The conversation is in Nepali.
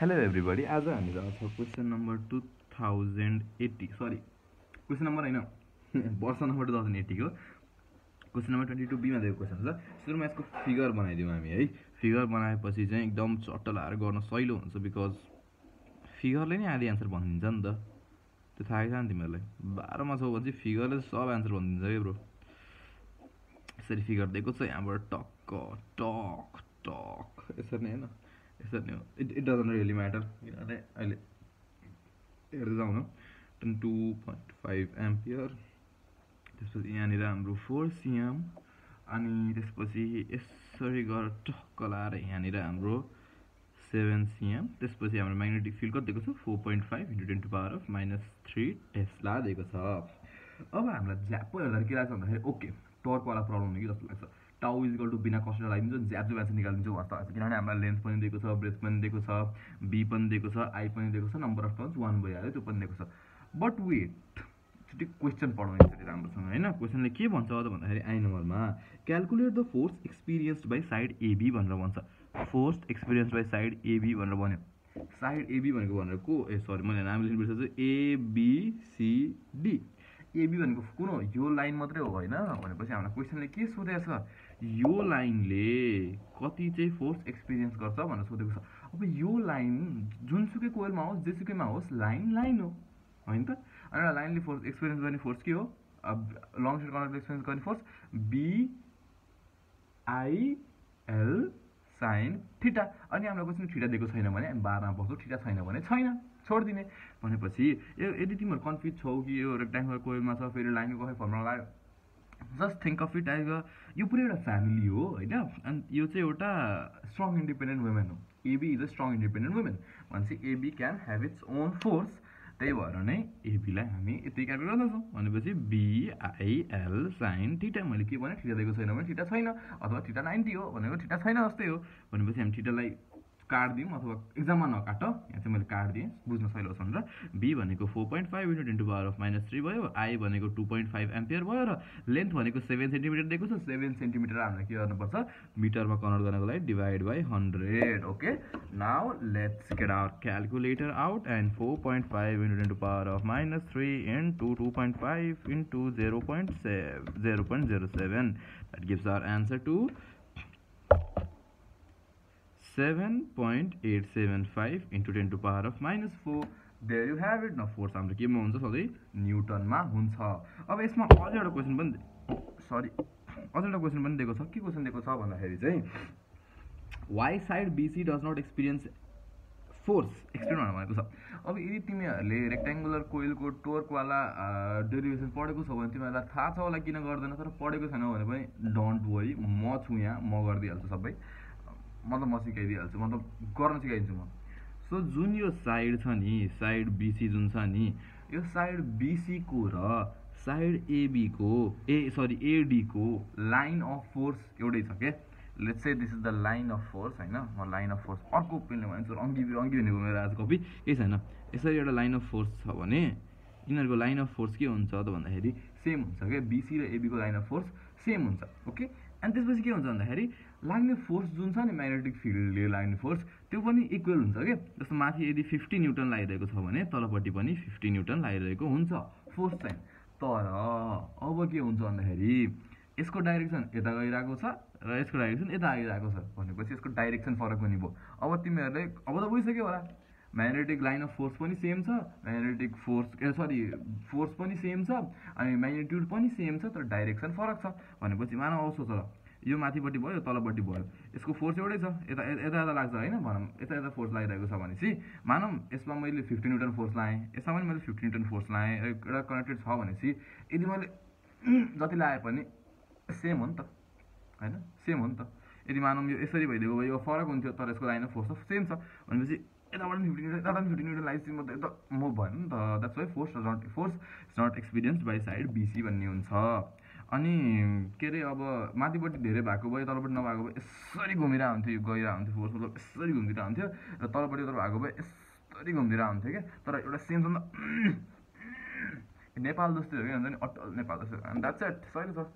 हेलो एभ्रिबडी आज हामी आउँछ question number 2080 sorry question number होइन वर्ष नम्बर 2080 को क्वेसन नम्बर 22B मा दिएको क्वेसन छ। सुरुमा यसको फिगर बनाइदिउँ हामी है। फिगर बनाएपछि चाहिँ एकदम चट्ट लाएर गर्न सजिलो हुन्छ बिकज फिगरले नै आधी एन्सर भनिदिन्छ नि त। त्यो थाहा छ नि तिमीहरूलाई 12 मा छौ भने फिगरले सब एन्सर भनिदिन्छ के ब्रो। यसरी फिगर दिएको छ यहाँबाट टक टक टक यसरी नै हैन यसरी नै हो। इट डजन्ट रियली म्याटर किनभने अहिले हेर्दै जाउँ न 2.5 एम्पियर त्यसपछि यहाँनिर हाम्रो 4 cm अनि त्यसपछि यसरी गरेर टक्क लाएर यहाँनिर हाम्रो 7 cm त्यसपछि हाम्रो म्याग्नेटिक फिल्ड कति दिएको छ 4.5 × 10⁻³ टेस्ला दिएको छ। अब हामीलाई ज्याप हेर्दा के लाग्छ भन्दाखेरि ओके टर्कवाला प्रब्लम हो कि जस्तो लाग्छ। टाउ इज बिना कस्ट लगाइदिन्छु ज्याप एन्सर निकालिदिन्छु जस्तो लाग्छ किनभने हामीलाई लेन्थ पनि दिएको छ ब्रेथ पनि दिएको छ बी पनि दिएको छ आई पनि दिएको छ नम्बर अफ टर्न्स 1 भइहाल्यो त्यो पनि दिएको छ। बट वेट त्यो क्वेसन पढौँ यसरी राम्रोसँग हैन। क्वेसनले के भन्छ त भन्दाखेरि आई नम्बरमा calculate the force experienced by side AB भनेर भन्छ। Force experienced by side AB भनेर भन्यो। साइड एबी भनेको को सरी मैले नाम लेख्नु बिर्सेछु एबिसिडी। एबी भनेको कुन हो यो लाइन मात्रै हो हैन भनेपछि हामीलाई क्वेसनले के सोधेको छ यो लाइनले कति चाहिँ फोर्स एक्सपिरियन्स गर्छ भनेर सोधेको छ। अब यो लाइन जुनसुकै कोइलमा होस् जेसुकैमा होस् लाइन लाइन हो हैन त। अनि लाइनले फोर्स एक्सपिरियन्स गर्ने फोर्स के हो अब लङ सर्ट कन्डक्टरले एक्सपिरियन्स गर्ने force B I L sine theta. अनि हामीलाई क्वेसन थीटा दिएको छैन भने 12 मा पढ्छौ थीटा छैन भने छैन छोड्दिने भनेपछि यदि तिमीहरू कन्फ्युज छौ कि यो रेक्ट्याङ्गुलर कोइलमा छ फेरि लाइनको कसै फर्मुला लाग्यो just think of it as यो पुरै एउटा फ्यामिली हो हैन। अनि यो चाहिँ एउटा स्ट्रङ इन्डिपेन्डेन्ट वुमेन हो। Abby is a strong independent women भनेपछि Abby can have its own force. त्यही भएर नै एबीलाई हामी यति क्याल्कुलेट गर्दछौँ भनेपछि बिआइएल साइन थीटा। मैले के भने थीटा दिएको छैन भने थीटा छैन अथवा थीटा 90 हो भनेको थीटा छैन जस्तै हो भनेपछि हामी थीटालाई काट्दिउँ अथवा एक्जाममा नकाट यहाँ चाहिँ मैले काट्दिएँ बुझ्न सजिलो छ भनेर। बी भनेको 4.5 × 10⁻³ भयो आई भनेको 2.5 एम्पियर भयो र लेन्थ भनेको 7 सेन्टिमिटर दिएको छ। 7 सेन्टिमिटर हामीलाई के गर्नुपर्छ मिटरमा कन्भर्ट गर्नको लागि divide by 100। Okay now let's get our calculator out and 4.5 × 10⁻³ * 2.5 × 0.07 that gives our answer to 7.875 × 10⁻⁴। There you have it. न फोर्स हाम्रो केमा हुन्छ सधैँ न्युटनमा हुन्छ। अब यसमा अझै एउटा क्वेसन पनि दिएको छ। के क्वेसन दिएको छ भन्दाखेरि चाहिँ why side BC does not experience force experience भनेको छ। अब यदि तिमीहरूले रेक्ट्याङ्गुलर कोइलको टोर्कवाला डेरिभेसन पढेको छौ भने तिमीहरूलाई थाहा छ होला किन गर्दैन तर पढेको छैन भने पनि डोन्ट वरी म छु यहाँ म गरिदिइहाल्छु सबै मतलब म सिकाइदिइहाल्छु मतलब गर्न सिकाइदिन्छु म। सो जुन यो साइड छ नि साइड बीसी जुन छ नि यो साइड बीसी को र साइड एबी को एडी को लाइन अफ फोर्स एउटै छ के। Let's say this is the line of force हैन। म लाइन अफ फोर्स अर्को पेनले भन्छु रङ्गी भनेको मेरो आज कपी केही छैन। यसरी एउटा लाइन अफ फोर्स छ भने यिनीहरूको लाइन अफ फोर्स के हुन्छ त भन्दाखेरि सेम हुन्छ के। बीसी र एबी को लाइन अफ फोर्स सेम हुन्छ ओके। अनि त्यसपछि के हुन्छ भन्दाखेरि लाग्ने फोर्स जुन छ नि म्याग्नेटिक फिल्डले लाग्ने फोर्स त्यो पनि इक्वल हुन्छ के। जस्तो माथि यदि 50 न्युटन लागिरहेको छ भने तलपट्टि पनि 50 न्युटन लागिरहेको हुन्छ फोर्स चाहिँ। तर अब के हुन्छ भन्दाखेरि यसको डाइरेक्सन यता गइरहेको छ र यसको डाइरेक्सन यता आइरहेको छ भनेपछि यसको डाइरेक्सन फरक पनि भयो। अब तिमीहरूले अब त बुझिसक्यो होला म्याग्नेटिक लाइन अफ फोर्स पनि सेम छ म्याग्नेटिक फोर्स फोर्स पनि सेम छ अनि म्याग्नेट्युड पनि सेम छ तर डाइरेक्सन फरक छ भनेपछि मानव औसो छ यो माथिपट्टि भयो यो तलपट्टि भयो यसको फोर्स एउटै छ यता यता लाग्छ हैन भनौँ यता फोर्स लागिरहेको छ भनेपछि मानौँ यसमा मैले 50 न्युटन फोर्स लाएँ यसमा पनि मैले 50 न्युटन फोर्स लाएँ एउटा कनेक्टेड छ भनेपछि यदि मैले जति लाए पनि सेम हो नि त हैन सेम हो नि त। यदि मानौँ यो यसरी भइदिएको भए यो फरक हुन्थ्यो तर यसको लाइन अफ फोर्स त सेम छ भनेपछि यताबाट 50 न्युटन यताबाट 50 न्युटन लागेपछि म त यता मुभ भएन नि त। That's why force is not experienced by side BC भन्ने हुन्छ। अनि के अरे अब माथिपट्टि धेरै भएको भए तलपट्टि नभएको भए यसरी घुमिरहेको हुन्थ्यो यो गइरहेको हुन्थ्यो फोर्स मतलब यसरी घुमिरहेको हुन्थ्यो र तलपट्टि भएको भए यसरी घुमिरहेको हुन्थ्यो क्या। तर एउटा सेम छ नि त नेपाल जस्तै हो कि हुन्छ नि अटल नेपाल जस्तो द्याट्स इट सही छ।